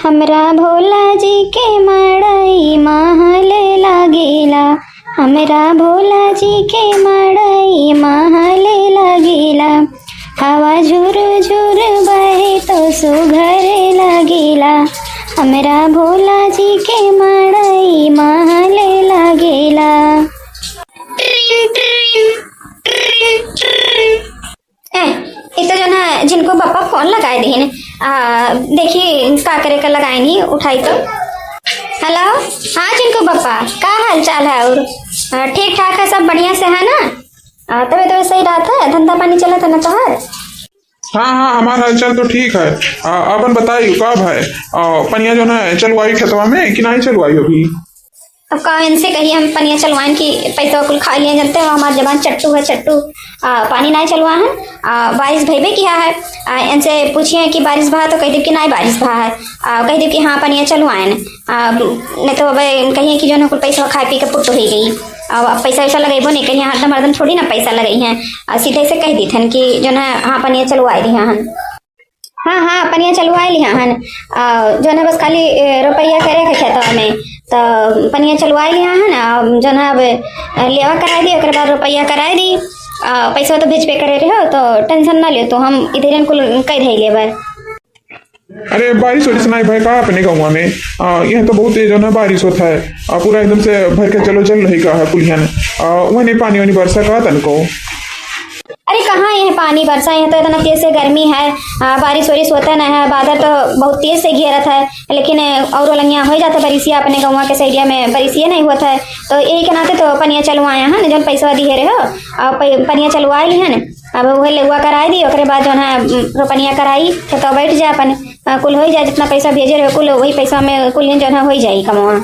हमरा भोला जी के मड़ई महल लागेला। हमरा भोला जी के मड़ई महल लागेला। हवा झुर झुर बहे तो सुघर लागेला। हमरा भोला जी के मड़ई महल लागेला। एक तो जो ना जिनको पापा फोन लगाए दी देखिए का करे का लगाए नहीं उठाई तो। हेलो, हाँ जिनको पापा, का हाल चाल है? और ठीक ठाक है, सब बढ़िया से है ना? तबे सही रहता है, धंधा पानी चला था ना तोहर? हाँ हाँ, हमारा हालचाल तो ठीक है। अपन बताइए कब है पनिया जो है चलवाई खेतवा में कि नहीं चलवाई अभी? अब कहा इनसे कहिए हम पनिया चलवाएं कि पैसा कुल खा लिए जानते हो। हमारे जबान चट्टू है, चट्टू पानी नहीं चलवा है। बारिश भईबे किया है। इनसे पूछिए कि बारिश भा तो कह दे कि नहीं बारिश भा है। कह दे कि हाँ पनिया चलवाएं। नहीं तो अब कहिए कि जो है कुल पैसा खा पी के पुट हो गई। अब पैसा वैसा लगेबो नहीं, कहीं हरदम हरदम थोड़ी ना पैसा लगई है। सीधे से कह दी थन कि जो है हाँ पनिया चलवाए दी हन। हाँ हाँ पनिया चलवाए लिया हन। जो है बस खाली रुपया करे के खेतवा में तो पनिया चलवाए लिया हन। जो है अब लेवा कराए दी, ओकर बाद रुपया कराए दी। पैसा तो भेजबे करे रहे हो तो टेंशन ना लियो, तो हम इधर कुल कह दे लेबर। अरे बारिश वारिश नहीं भाई का अपने गाँव में यहाँ तो बहुत तेज ना बारिश होता है। पूरा एकदम से भर के चलो चल रही का है पुलिया ने। वहाँ नहीं पानी वानी बरसा का तनको? अरे कहाँ ये पानी बरसा, यहाँ तो इतना तेज से गर्मी है। बारिश वारिश होता ना है, बादल तो बहुत तेज से घेरत है, लेकिन और लंगिया हो जाता बरिसिया। अपने गाँव के सैडिया में बरिसिया नहीं होता है, तो यही के नाते तो पनिया चलवाए हैं। जो पैसा दिए रहे हो पनिया चलवाए ली है। अब वही लेवा कराई दी, ओकरे बाद जो है रोपनिया कराई तो बैठ जाए अपन कुल हो जाए। जितना पैसा भेजे रहे कुल वही पैसा में कुल जो है हो जाए कमवा।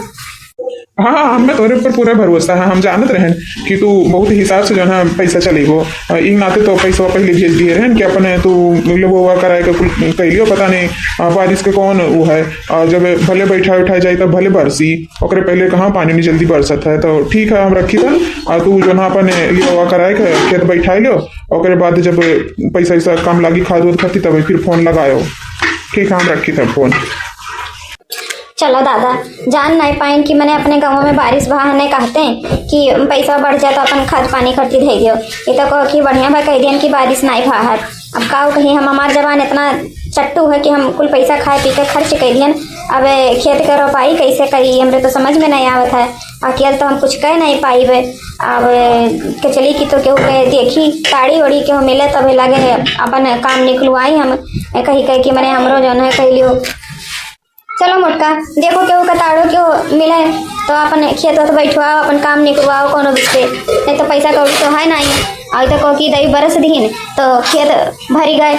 हाँ, हमें तोरे पर पूरा भरोसा है। हम जानत रहें कि तू बहुत हिसाब से जो है पैसा चलेगो। इन नाते तो पैसा पहले भेज दिए रहें कि अपने तू लोगों कराए के कैलियो। पता नहीं बारिश के कौन वो है। जब भले बैठा उठाए जाए तब भले बरसी, ओकरे पहले कहाँ पानी नहीं जल्दी बरसत है। तो ठीक है हम रखी था। तू जो है अपने लोगों कराए के खेत बैठा लो, ओकरे बाद जब पैसा वैसा कम लागी खाद वाद खाती तब फिर फोन लगायो। ठीक है हम रखी था फोन। चलो दादा, जान नहीं पाए कि मैंने अपने गाँव में बारिश बहाने कहते हैं कि पैसा बढ़ जाए तो अपन खाद पानी खर्ची दे दियो। ये तो कहो कि बढ़िया भाई कह दियन कि बारिश नहीं भा है। अब का कहीं हम हमार जबान इतना चट्टू है कि हम कुल पैसा खाए पी के खर्च कर दियन। अब खेत के रोपाई कैसे करी हमरे तो समझ में नहीं आवत है। अकेले तो हम कुछ कह नहीं पाई। अब के चली कि तो केहू के देखी ताड़ी ओड़ी केहू मिले तब लगे अपन काम निकलवाई। हम कही कही कि मैंने हमरो जो है कह लियो। चलो मोटका, देखो केहू का ताड़ो क्यों मिले तो अपन खेत तो बैठवाओ, अपन काम निकलवाओ कोनो बिस्ते। नहीं तो पैसा कौड़ी तो है नहीं। अभी तो कहो कि दही बरस दीन तो खेत भरी गए।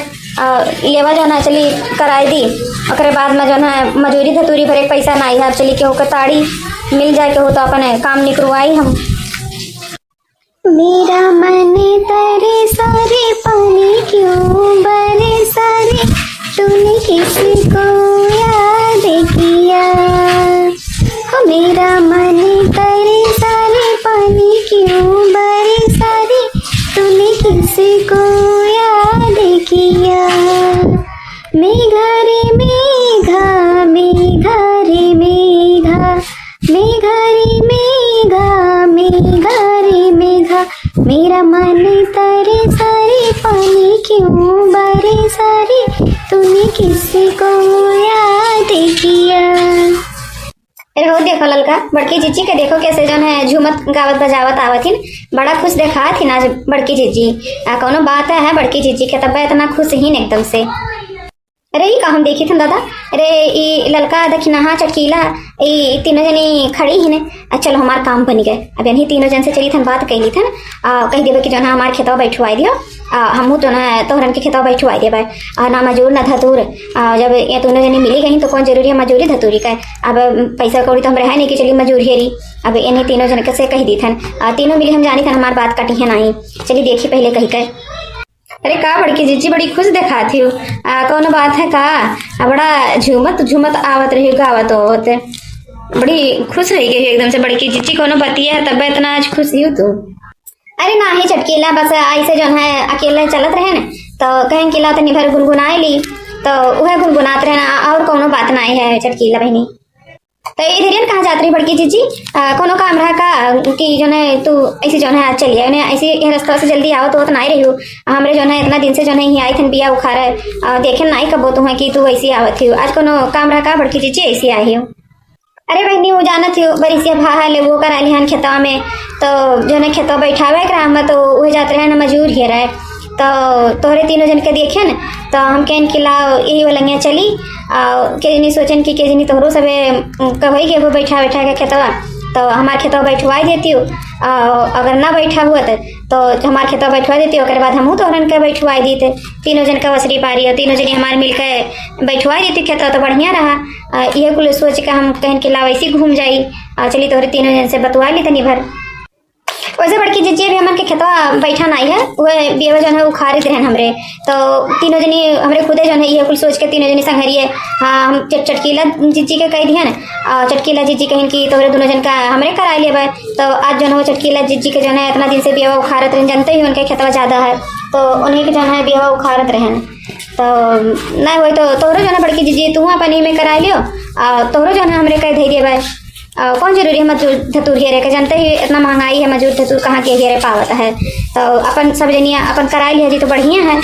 लेवा जो ना चली कराई दी, ओकरे बाद में जो है मजूरी धतूरी भरे पैसा नहीं है। अब चली केहू का ताड़ी मिल जाए केहू तो अपन काम निकलवाई हम। मेरा मन तेरे सारे पानी क्यों बरे सारे, तूने किसी को याद किया। मेरा मन तेरे सारे पानी क्यों बरे सारे, तूने किसी को याद किया। मेघा रे मेघा, मेघा रे मेघा, मेघा रे मेघा, मेघा रे मेघा। मेरा मन तेरे सारे पानी क्यों बरे सारे, तूने किसी को याद किया। अरे हो देखो ललका, बड़की जीजी के देखो कैसे जो है झूमत गावत बजावत आवत हिन। बड़ा खुश देखा थी ना बड़की जीजी। कोनो बात है बड़की जीजी के तब इतना खुश ही एकदम से। अरे ये का हम देखी थन दादा। अरे ये ललका देखी नहा चटकीला ये तीनों जनी खड़ी ही ने। चलो हमार काम बन गए। अब यही तीनों जन से चली थन बात कैली थन। कही देवे कि जो है हमारे खेतवा बैठवाई दियो। हमहू तो ना तोहरन के खेतवा बैठवाई देवे। ना मजूर ना धतूर। जब ये तीनों जनी मिली गई तो कौन जरूरी है मजूरी धतूरी का। अब पैसा कौड़ी तो हम रहे नहीं कि चली मजूरी हेरी। अब इन्हें तीनों जन से कही दी थन। तीनों मिली हम जानी थन हमारी बात कटी है नहीं। चलिए देखी पहले कही कर। अरे का बड़की जीजी बड़ी खुश देखा थी। कौन बात है का? बड़ा झूमत झूमत आवत रही गावत होते। बड़ी खुश रही गई एकदम से बड़की जीजी। कोनो बतिया है तब इतना आज खुश ही तू? अरे ना ही चटकीला, बस ऐसे जो है अकेले चलत रहे न तो कहें कि ला तनी भर गुनगुनाए ली। तो वह गुनगुनात रहना और कोनो बात नहीं है चटकीला बहनी। तो इधर कहाँ जात रही बड़की जीजी? कोनो काम रहा का कि जो है तू ऐसे जो है आज चलिए ने ऐसे ये रास्ता से जल्दी आओ तो नहीं रही हो हमरे जो है इतना दिन से जो है आई थन बिया उखाड़ देखे नहीं कबो तू है कि तू ऐसी आवत थी आज कोनो काम रहा का बड़की जीजी ऐसी आई हो? अरे बहनी वो जाना थी बरिसिया भाहा ले वो करा लिहन खेतवा में तो जो है खेतवा बैठावे करा में तो वह जाते रहे ना मजूर ही रहे तो तोहरे तीनों जन के देखे न तो हम कहन कि लाओ यही वालंगिया चली के जनी सोचन कि के जनी तोहरो सबे कही के वो बैठा के खेतवा तो हमारे खेतवा बैठवाई देती हूँ अगर ना बैठा हुआ तो हमारे खेतवा बैठवा देती हूँ बाद हमहूँ तोहरन के बैठवाई देते तीनों जन का वसरी पारी और तीनों जनी हमारे मिल के बैठवाई देती खेतवा तो बढ़िया रहा। ये कुल सोच के हम कहन कि लाओ ऐसी घूम जाई चली तोहरे तीनों जन से बतवा ली तनी भर। वैसे बड़की जीजी भी हमारे के खेतवा बैठा नहीं है वह बेवा जो है उखाड़ते हैं हमरे तो तीनों जनी हमरे खुदे जो है ये कुल सोच के तीनों जनी संघरिए हाँ हम चटकीला जीजी के कह दिए ना चटकीला जीजी कहें कि तोहरे दोनों जन का हमरे करा लिए तो आज जो है वो चटकीला जीजी के जो है इतना दिन से बेवा उखाड़त रहे जानते ही उनके खेतवा ज़्यादा है तो उन्हीं के जो है बेवा उखाड़त रहे तो नहीं वही तो तोहरो जो है बड़की जीजी तू अपन ही में करा लियो तोहरो जो है हमरे कह दे दिए कौन जरूरी है मजदूर धतूर घेरे के जानते ही इतना महंगाई है मजदूर धतूर कहाँ के घेरे पावत है तो अपन सब जनिया अपन कराई लिया जी तो बढ़िया है।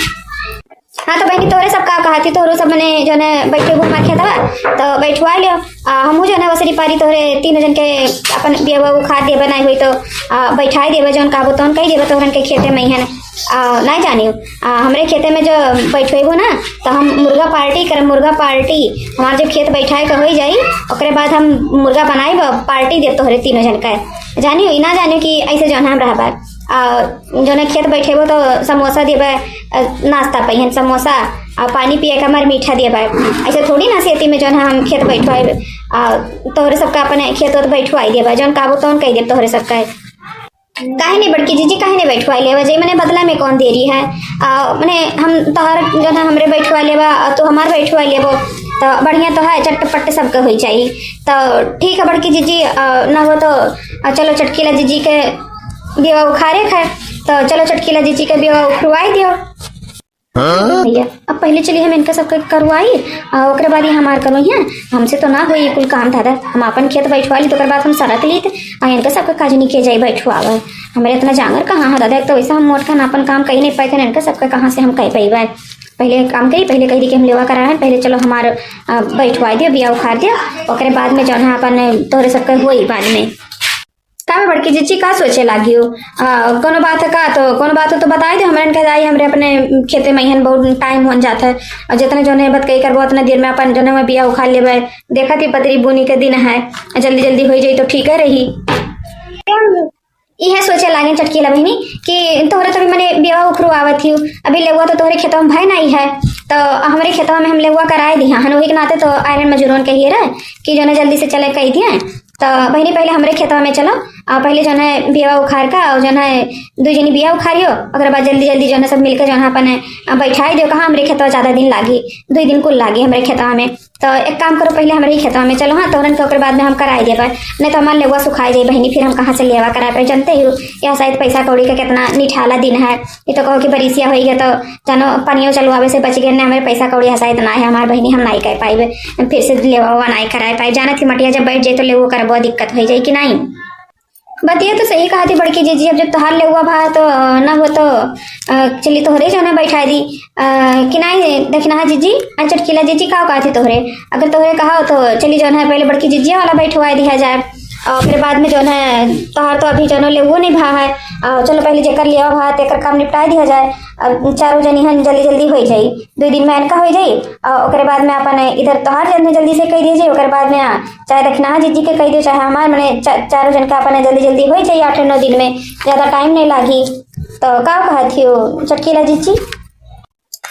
हाँ तो बहनी तोरे सब का कहा थी तोरो सब मैंने जो है बैठे घूमा खेतवा तो बैठवा लियो हमहूँ जो है वसरी पारी तोहरे तीनों जन के अपन बेवा उखाड़ दे बनाई हुई तो बैठाई देवे जौन कहबो तौन कही देवे तोहरन के खेते में है नहीं जानियो हमरे खेते में जो बैठेबो ना तो हम मुर्गा पार्टी कर मुर्गा पार्टी हमारे जब खेत बैठाए के हो जाई ओकरे बाद हम मुर्गा बनाई पार्टी दे तोहरे तीनों जन का जानियो ना जानियो कि ऐसे जो हम रहा जो है खेत बैठेबो तो समोसा देवे नाश्ता पहिन समोसा और पानी पिए का हमारे मीठा देवे ऐसे थोड़ी ना सेती में जो है हम खेत बैठवाए तोहरे सबका अपने खेत बैठवाई देवे जौन कहबो तौन कही दे तोहरे सबका काहे नहीं बड़की जीजी काहे नहीं बैठवाई लेवा जी मैंने बदला में कौन दे रही है मैंने हम तोहर जो है हमरे बैठवा लेवा तो हमारे बैठवा लेबो तो बढ़िया तो है चट्ट सबके हो चाहिए तो ठीक है बड़की जीजी ना हो तो चलो चटकीला जीजी के बेवा उखाड़े खाए तो चलो चटकीला जीजी के बेवा उखड़वाई दियो भैया अब पहले चलिए हम इनका सबके करवाई ओकरे बाद ही हमार करवाइए हमसे तो ना हुई कुल काम दादा हम अपन खेत बैठवा ली तो बाद हम सरक ली इनका सबका काज नहीं किया जाए बैठवावे हमारे इतना जांगर कहाँ है दादा एक तो वैसा हम मोट खान अपन काम कही नहीं पाए थे इनका सबका कहाँ से हम कह पाई पहले काम करी पहले कही दी कि हम लेवा करा है पहले चलो हमारे बैठवा दिया बिया उखाड़ दिया ओकरे बाद में जो है अपन तोरे सबके हुई बाद में का में बड़की जीजी का सोचे लागी हो कोनो बात है का तो कोनो बात हो तो बताई दे हमारे कह जाए हमरे अपने खेते में हन बहुत टाइम हो जाता है और जितने जो है बत कही करबो उतना देर में अपन जो है बिया उखाड़ लेवे देखा थी पतरी बुनी के दिन है जल्दी जल्दी हो जाई तो ठीक है रही यह सोचे लागे चटकीला बहनी कि तोहरे तो भी मैंने बेवा उखड़वावत थी अभी लेवा तो तोहरे खेतवा में भाई नहीं है तो हमारे खेतवा में हम लेवा कराए दी हाँ वही के नाते तो आयरन मजूरन कहिए रहे कि जो है जल्दी से चले कही दिए तो बहनी पहले हमारे खेतवा में चलो पहले जो है बेवा उखाड़ का और जो है दो जनी बिया उखाड़ियो अगर बाद जल्दी जल्दी जो है सब मिलकर जो है अपन बैठाई दियो कहाँ हमारे खेतवा ज़्यादा दिन लागी 2 दिन कुल लागी हमारे खेतवा में तो एक काम करो पहले हमारे ही खेतवा में चलो हाँ तोरन के बाद में हम कराई दे पाए नहीं तो हमारे लेवा सुखाई जाए बहनी फिर हम कहाँ से लेवा करा पाए जानते ही यह शायद पैसा कौड़ी का कितना निठाला दिन है ये तो कहो कि बरिसिया हो गया तो जानो पानियों चलवावे से बच गए हमारे पैसा कौड़ी शायद ना है हमारे बहनी हम नहीं कर पाए फिर से लेवा हुआ नहीं कराए पाए जाना थी मटिया जब बैठ जाए तो लेवो कर बहुत दिक्कत हो जाए कि नहीं बतिया तो सही कहा थी बड़की जीजी अब जब तोहार ले हुआ भा तो ना हो तो चली तोहरे जो है बैठा दी कि नहीं देखना जीजी चटकीला जीजी का कहा थी तोहरे अगर तोहरे कहा तो चली जो है पहले बड़की जीजिया वाला बैठवा दिया जाए और फिर बाद में जो है तोहार तो अभी जो ले वो नहीं भा है चलो पहले जेकर लिया भा तेकर काम निपटा दिया जाए अब चारों जनी हन जल्दी जल्दी हो जाई 2 दिन में इनका हो जाई और बाद में अपन इधर तोहार जन जल्दी से कह दीजिए और बाद में चाहे रखना जीजी के कह दियो चाहे हमार मैंने चारों जन का अपन जल्दी जल्दी हो जाए 8-9 दिन में ज़्यादा टाइम नहीं लागी तो का कहा थी वो चटकीला जीजी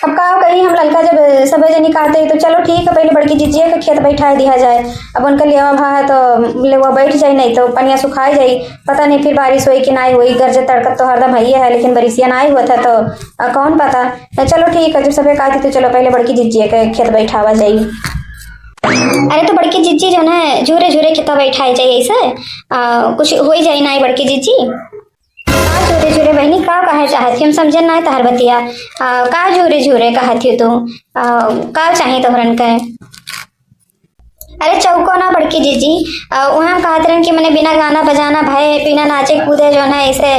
अब का कही हम लड़का जब सब जनी कहते तो चलो ठीक है पहले बड़की जीजिए के खेत बैठा दिया जाए अब उनका लेवा भा है तो लेवा बैठ जाए नहीं तो पनिया सुखाई जाए पता नहीं फिर बारिश हुई कि नहीं हुई गर्ज तड़कत तो हरदम भैया है लेकिन बरिसिया नहीं हुआ था तो कौन पता तो चलो ठीक है जब सब कहती तो चलो पहले बड़की जीजिए के खेत बैठावा जाए अरे तो बड़की जीजी जो है झूरे झूरे खेत बैठाई जाए ऐसे कुछ हो ही जाए ना बड़की जीजी झूरे झूरे बहनी का कहे चाहती हम समझन ना तहर बतिया का झूरे झूरे कहती तू का चाहे तोहरन के। अरे चौको ना बड़की जीजी वहाँ कहत रहन कि मैंने बिना गाना बजाना भाई बिना नाचे कूदे जो है ऐसे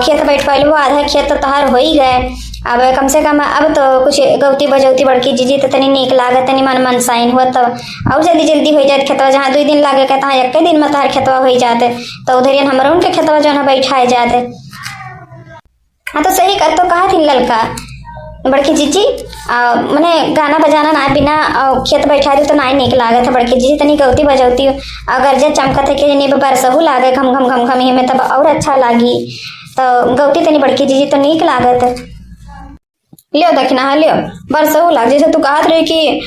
खेत बैठ पाइल वो आधा खेत तो तहार हो ही गए। अब कम से कम अब तो कुछ गौती बजौती बड़की जीजी तो तनी नीक लागत तनी मन मन साइन हुआ तो और जल्दी जल्दी हो जाते खेतवा जहाँ 2 दिन लागे के तहाँ 1 दिन में तहार खेतवा हो जाते तो उधर हमारे उनके खेतवा जो है बैठाए जाते। हाँ तो सही कर तो कहा थी ललका बड़की जीजी मैंने गाना बजाना ना बिना खेत बैठा दी तो ना ही नीक लागत है बड़की जीजी तनी गौती बजौती अगर जे चमकत है कि नहीं बरसहू लागे घम घम घम घम ही में तब और अच्छा लागी तो गौती तनी बड़की जीजी तो नीक लागत है। लियो दखना लियो बरसहू लाग जैसे तू कहत रही कि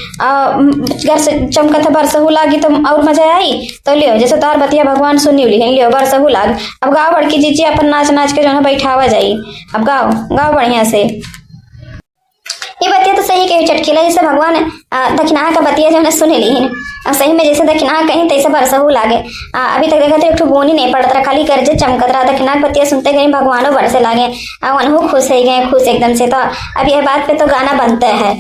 घर से चमकत है बरसहू लागी तो और मजा आई तो लियो जैसे तोहर बतिया भगवान सुनी ली लियो बरसहू लाग। अब गाँव बड़की जीजी अपन नाच नाच के जो है बैठावा जाई अब गाँव गाँव बढ़िया से। ये बतिया तो सही कही चटकीला जैसे भगवान दक्षिणा का बतिया जो है सुन ली है सही में जैसे दक्षिणा कहीं तैसे बरसहू लागे। अभी तक देखा एक बोनी नहीं पड़त रहा खाली कर्ज चमकत रहा दक्षिणा की बतिया सुनते गए भगवानों बरसे लागे वनहु खुश हो गए खुश एकदम से। तो अब यह बात पे तो गाना बनता है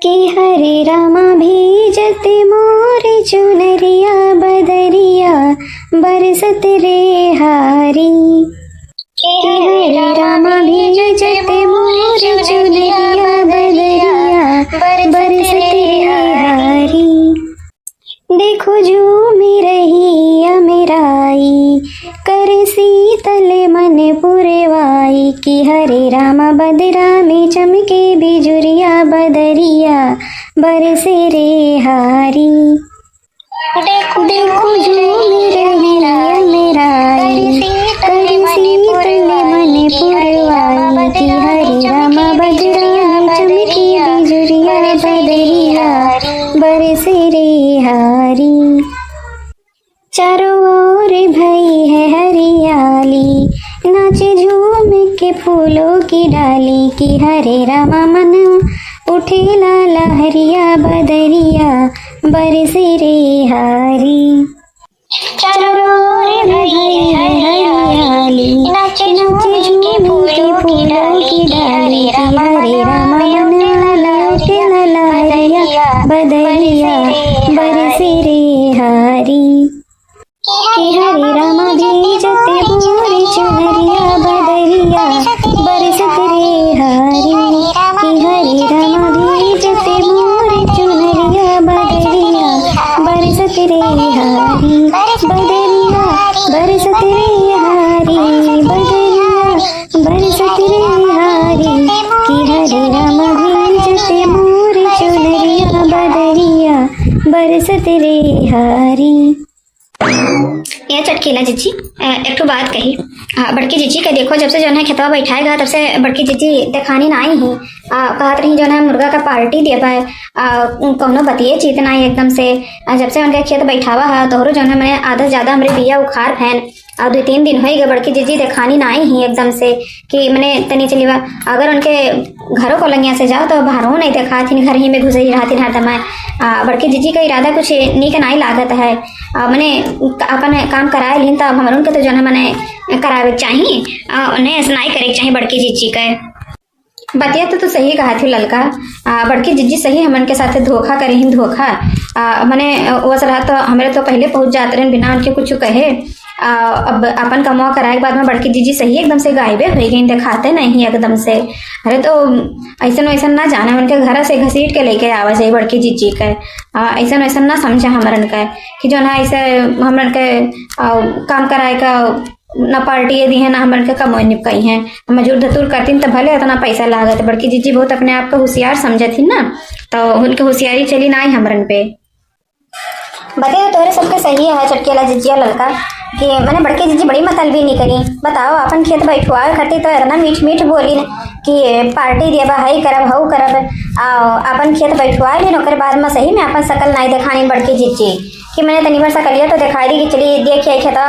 कि हरे रामा भेजते मोर चुनरिया बदरिया बरसत रे हारी हरे रामा भेजते मोर चुनरिया बदरिया बरसत रे हारी देखो झूमी रही अमेराई कर शीतल मन पुरवाई कि हरे रामा बदरा में चमके बिजुरिया बदरिया बरसे रे हारी देखो झूमी रही अमेराई कर शीतल मन पुरवाई कि हरे रामा बदरा में चमके बिजुरिया बदरिया बरसे रे हारी। चारों ओर भई है हरियाली नाचे झूम के फूलों की डाली कि हरे रामा मन उठे लाला हरिया बदरिया बरसे रे हारी। चारों ओर भई है हरियाली नाचे झूम के फूलों की डाली कि हरे रामा मन उठे लाला हरिया बदरिया बरसे रे हारी कि हरे रामा भेजते मोर चुनरिया बदरिया बरसत रे हारी कि हरे रामा भेजते मोर चुनरिया बदरिया बरसत रे हारी बदरिया बरसत रे हारी बदरिया बरसत रे हारी कि हरे रामा भेजते मोर चुनरिया बदरिया बरसत रे हारी। ये चटकीला जीजी एक तो बात कही बड़की जीजी के देखो जब से जो है खेतवा बैठाएगा तब से बड़की जीजी देखानी ना आई ही कहत रही जो है मुर्गा का पार्टी दे पाए कौनो बतिए चीत ना आई एकदम से जब से उनके खेत बैठावा है तोहरो जो है मैंने आधा ज्यादा हमारे बिया उखाड़ फैन 2-3 दिन हो गए बड़की जीजी देखानी ना आई ही एकदम से कि मैंने तनी चलीवा अगर उनके घरों को लंगिया से जाओ तो बाहरों नहीं देखा थी घर ही में घुस ही रहती हर दमाए बड़की जीजी का इरादा कुछ नीक नहीं लागत है मैंने अपन काम कराए ली तब हमारे उनके तो जो है मैंने करावे चाहिए उन्हें ऐसा नहीं करे चाहिए बड़की जीजी का बतिया तो सही कहा थी ललका बड़की जीजी सही हमन के साथ धोखा करे ही धोखा मैंने वो रहा तो हमारे तो पहले पहुंच जाते रहे बिना उनके कुछ कहे अब अपन कमाओ कराए के बाद में बड़की जीजी सही एकदम से गायबे हो गई दिखाते नहीं एकदम से। अरे तो ऐसा वैसा ना जाने उनके घर से घसीट के लेके आवा चाहिए बड़की जीजी का ऐसा वैसा ना समझा हमारन का कि जो ना ऐसे हमरन के काम कराए का ना पार्टी दी है ना हमारे के कमोई निपकाई है मजूर धतूर करती तो भले इतना पैसा लागत बड़की जीजी बहुत अपने आप को होशियार समझती ना तो उनके होशियारी चली ना आई हमरन पे बते तो तोरे सबके सही है चटकेला जीजिया लड़का कि मैंने बड़की जीजी बड़ी मतलबी नहीं करी बताओ अपन खेत बैठुआ करती तो इतना मीठ मीठ बोली कि पार्टी देबा हई करब हऊ करब अपन खेत बैठुआ ली ओकर बाद में सही में अपन शकल नहीं दिखानी बड़की जीजी कि मैंने तनी बार सकलिया तो दिखाई दी कि चली देखिए खेता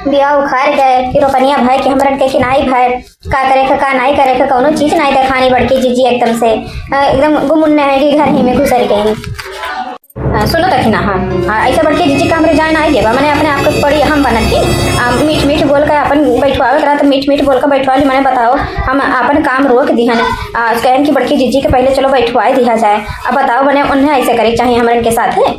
बिया उखाड़ गए कि रोपनिया भाई कि हमरन के नाई भाई का करे का नहीं करे का कोनो चीज नहीं दिखानी बड़की जीजी एकदम से एकदम गुमुन्ने है कि घर ही में घुसर गई सुनो तक ना हाँ ऐसे बड़के जीजी का हमरे जान आई देवा मैंने अपने आप को बड़ी हम बनत थी मीठ मीठ बोल कर अपन बैठवावे करा तो मीठ मीठ बोल कर बैठवा ली मैंने बताओ हम अपन काम रोक दिहन कहन कि बड़की जीजी के पहले चलो बैठवाए दिया जाए। अब बताओ मैंने उन्हें ऐसे करे चाहिए हमारे के साथ है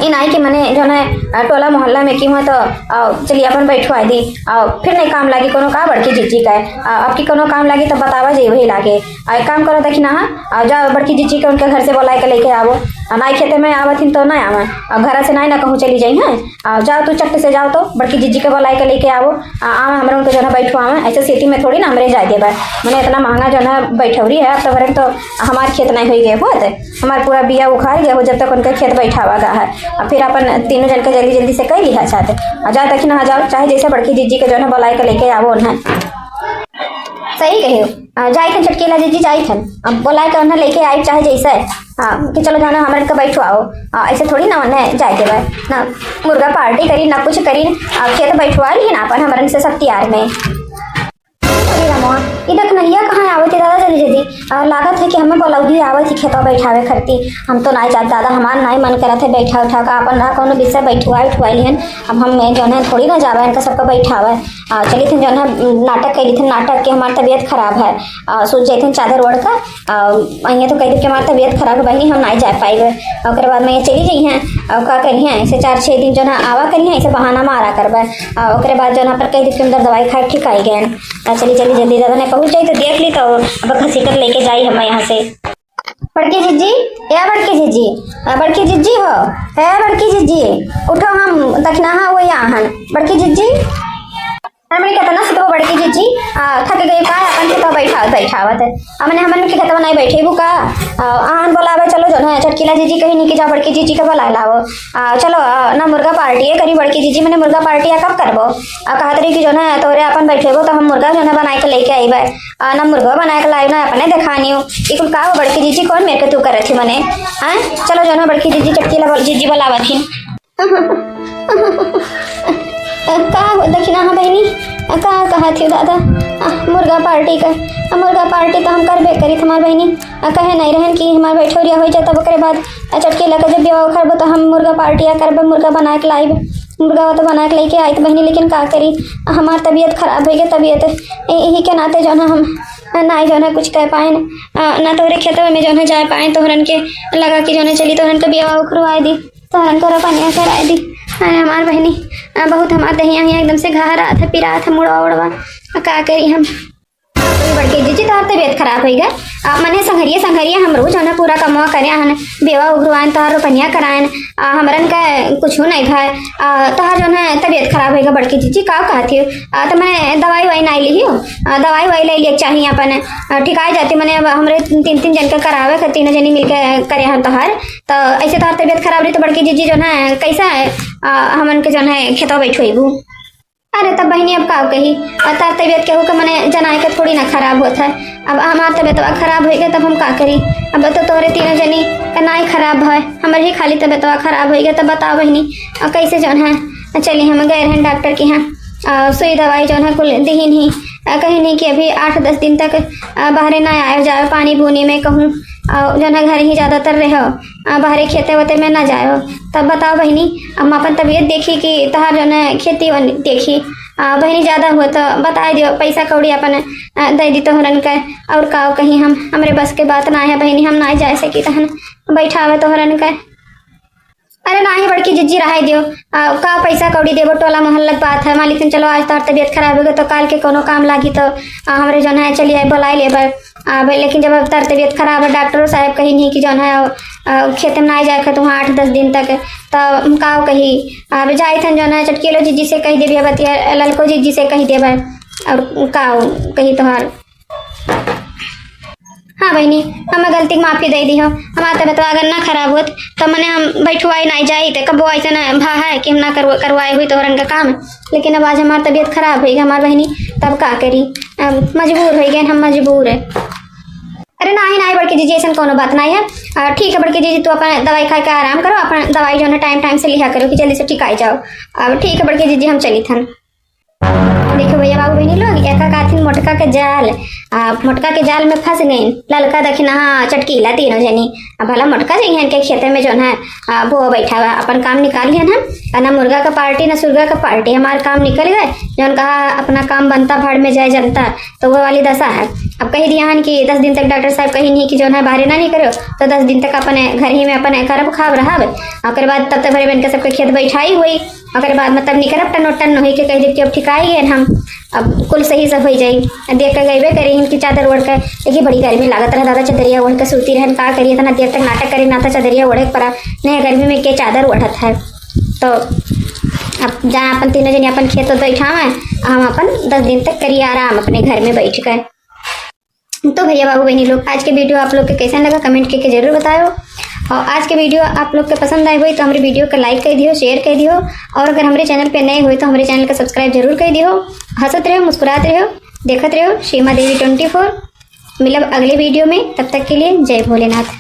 इन आई कि मैंने जो है टोला मोहल्ला में की हुआ तो चलिए अपन बैठवा दी फिर नहीं काम लागी कोनो का बड़की जीजी का अब की कोनो काम लागी तो बतावा जे वही लागे एक काम करो देखी ना जाओ बड़की जीजी के उनके घर से बोला के लेके आवो नाई खेते में आवथिन तो नहीं आवे घर से नहीं ना कहूँ चली जाई है जाओ तू चट्ट से जाओ तो बड़की जीजी के बोला के लेके आवो आवे हमारे उनको जो है बैठवावे ऐसे सिटी में थोड़ी ना हमारे जाए देवा मैंने इतना महंगा जो है बैठौरी है अब तो भरे तो हमारे खेत नहीं हो गए होते हमारे पूरा बिया उखाड़ गया हो जब तक उनके खेत बैठावा गा है और फिर अपन तीनों जन के जल्दी जल्दी से कर लिया चाहते जाओ तक ना जाओ चाहे जैसे बड़की जीजी के जो है बोला के लेके आवो उन्हें सही कहियो जाई थन चटकीला जीजी जाई थन अब बोला के उन्हें लेके आई चाहे जैसे कि चलो जाना हमारे का बैठो आओ ऐसे थोड़ी ना उन्हें जाए देवे ना मुर्गा पार्टी करी ना कुछ करी खेत बैठवा ली ना अपन हमारे से सब तैयार में इधर नैया कहाँ आवत है दादा जल्दी जल्दी लागत है कि हमें बोलौदी आवत ही खेतवा बैठावे खरती हम तो नहीं चाहते दादा हमारा नहीं मन करत है बैठा उठा का अपन ना कोनो विषय बैठवा लिहन अब हम जो है थोड़ी ना जावे इनका सबका बैठावे चली थी जो है नाटक कैली थी नाटक के हमारी तबीयत खराब है सोच जाते चादर ओढ़ कर अँ तो कह दी कि हमारी तबीयत खराब है बहनी हम नहीं जा पाएंगे और बाद में ये चली गई हैं और क्या करी हैं ऐसे 4-6 दिन जो है आवा करी हैं ऐसे बहाना मारा करबे और बाद जो है पर कह दी कि अंदर दवाई खाए ठीक आई गए चली चली जल्दी दादा ने पहुँच जाई तो देख ली तो अब घसी कर लेके जाई हम यहाँ से बड़की जीजी या बड़की जीजी हो है बड़की जीजी उठो हम दखना वो यहाँ बड़की जीजी हमने कहता ना तो बड़की जीजी थक गई का अपन खेतवा बैठावत मैंने हमन के खेतवा नहीं बैठे का आन बोलावे चलो जो है चटकीला जीजी कहीं नहीं कि जाओ बड़की जीजी के बोला लाओ चलो ना मुर्गा पार्टी करी बड़की जीजी मैंने मुर्गा पार्टी कब करबो कहा तरी कि जो है तोरे अपन बैठेबो तो हम मुर्गा जो है बना के लेके आईबे ना मुर्गा बना के लाई ना अपने दिखानी हो कुल का बड़की जीजी कौन मेरे के तू करे थी मैंने हाँ चलो जो है बड़की जीजी चटकीला जीजी बोलावा थी का दक्षिणा हाँ बहनी कहा थी दादा मुर्गा पार्टी तो हम करबे करी हमार बहनी कहे नहीं रहन कि हमार बैठोरिया हो जाए तब ओकरे बाद चटकीला के जब ब्याह उखड़बो तो हम मुर्गा पार्टिया करबे मुर्गा बना के लाइब मुर्गा तो बना के लेके आई तो बहनी लेकिन का करी हमार तबीयत खराब हो गई तबीयत यही के नाते जो है हम ना जो है कुछ कह पाए ना तोहरे खेतवा में जो है जा पाए तोहरन के लगा कि जो है चली तोहरन के ब्याह उखड़वाई दी तोहरन को रपनिया कराई दी अरे हमार बहनी बहुत हमार दहिया एकदम से घा रहा था पिरा था मुड़वा उड़वा का करी हम बड़के जीजी तो तबीयत खराब हो गए मने संघरिया हम रोज है पूरा कमवा करे हन बेवा उगरवान तोहार रोपनिया करायन हमरन का कुछ नहीं भाई तोहार जो है तबीयत खराब होगा बड़की जीजी का कहती हो तो मैंने दवाई वाई नहीं ली हो दवाई वाई ले लिया चाहिए अपन ठिकाई जाती मैंने हमारे 3 जन के करावे के 3 जनी मिलकर करे हम तोहार तो ऐसे तोहार तबीयत खराब रही तो बड़की जीजी जो है कैसा है हमन के जो है खेतवा बैठो अरे तब बहनी अब का कही तार तबीयत के होकर मैंने जनाए के थोड़ी ना खराब होता है अब हमारा तबीयत खराब हो गया तब हम का करी अब तो तोरे 3 जनी का ना ही खराब है हमारे ही खाली तबीयत खराब हो गया तब बताओ बहनी कैसे जो है चलिए हम गए हैं डॉक्टर के यहाँ सुई दवाई जो है कुल दीन ही कहीं नहीं कि अभी 8-10 दिन तक बाहर ना आए जाए पानी बूनी में कहूँ जो है घर ही ज़्यादातर रहो बाहर खेते वेते में ना जाओ तब बताओ बहनी हम अपन तबीयत देखी कि तहार जो है खेती देखी बहनी ज़्यादा हुआ तो बता दियो पैसा कौड़ी अपन दे दी तोहरन का और का कहीं हम हमारे बस के बात ना है बहनी हम ना जा सकी तहन बैठावे तोहरन का अरे ना ही बड़की जीजी रहा दियो का पैसा कौड़ी देवो टोला मोहल्ला बात है मालिक चलो आज तोहर तबीयत खराब हो गई तो काल के कोनो काम लागी तो हमारे जो है चलिए बुलाई लेबर लेकिन जब अब तार तबीयत खराब है डॉक्टर साहब कहीं नहीं कि जो है खेत में ना जाए तो वहाँ 8-10 दिन तक तो का कही अब जाए थे जो है चटकीलो जीजी से कही देवी बतिया ललको जीजी से कही देवे और का कही तोहार हाँ बहनी हमें गलती माफ़ी दे दी हो हमारा तबीयत अगर ना खराब होत तो मैंने हम बैठवाई नहीं जाई तो कब ऐसा ना भा है कि हम ना करवाए हुई तोहरन का काम लेकिन अब आज हमारी तबीयत खराब हो गई हमारी बहनी तब का करी मजबूर हो गए हम मजबूर है अरे ना ही बड़की जीजी ऐसा कोनो बात नहीं है ठीक है बड़की जीजी तू अपना दवाई खा के आराम करो अपना दवाई जो है टाइम से लिया करो कि जल्दी से ठीक आ जाओ अब ठीक है बड़की जीजी हम चली थन देखो भैया बाबू बहनी लोग एक काथिन मोटका के जाल मोटका के जाल में फंस गई ललका दखिन हाँ चटकीला तीनों जनी अब भला मोटका जइहन के खेते में जोन है वो बैठा हुआ अपन काम निकाल लिया हम ना मुर्गा का पार्टी ना सुरगा का पार्टी हमारा काम निकल गए जोन कहा अपना काम बनता भाड़ में जाए जनता तो वो वाली दशा है। अब कही दिया हन कि 10 दिन तक डॉक्टर साहब कही नहीं कि जो है बाहर ना नहीं करो तो 10 दिन तक अपने घर ही में अपने करब खाब रहा और बाद तब तक भरे बन के सबके खेत बैठाई हुई और बाद मतलब निकरब टन टन हो के कह दी कि अब ठिकाई गए हम अब कुल सही सब हो जाई देख कर गए करी इनकी चादर ओढ़ कर देखिए बड़ी गर्मी लागत रहा दादा चदरिया ओढ़ कर सूती रहन का करिए ना देर तक नाटक करे ना था चदरिया ओढ़े पड़ा नहीं गर्मी में के चादर ओढ़त है। तो अब जहाँ अपन तीनों जने अपन खेत बैठा है हम अपन 10 दिन तक करिए आराम अपने घर में बैठ कर। तो भैया बाबू बहनी लोग आज के वीडियो आप लोग के कैसा लगा कमेंट करके जरूर बताओ और आज के वीडियो आप लोग के पसंद आए हुई तो हमारे वीडियो को लाइक कर दियो शेयर कर दियो और अगर हमारे चैनल पे नए हुए तो हमारे चैनल को सब्सक्राइब जरूर कर दियो। हंसते रहो मुस्कुराते रहो देखते रहो सीमा देवी 24 मिलब अगले वीडियो में तब तक के लिए जय भोलेनाथ।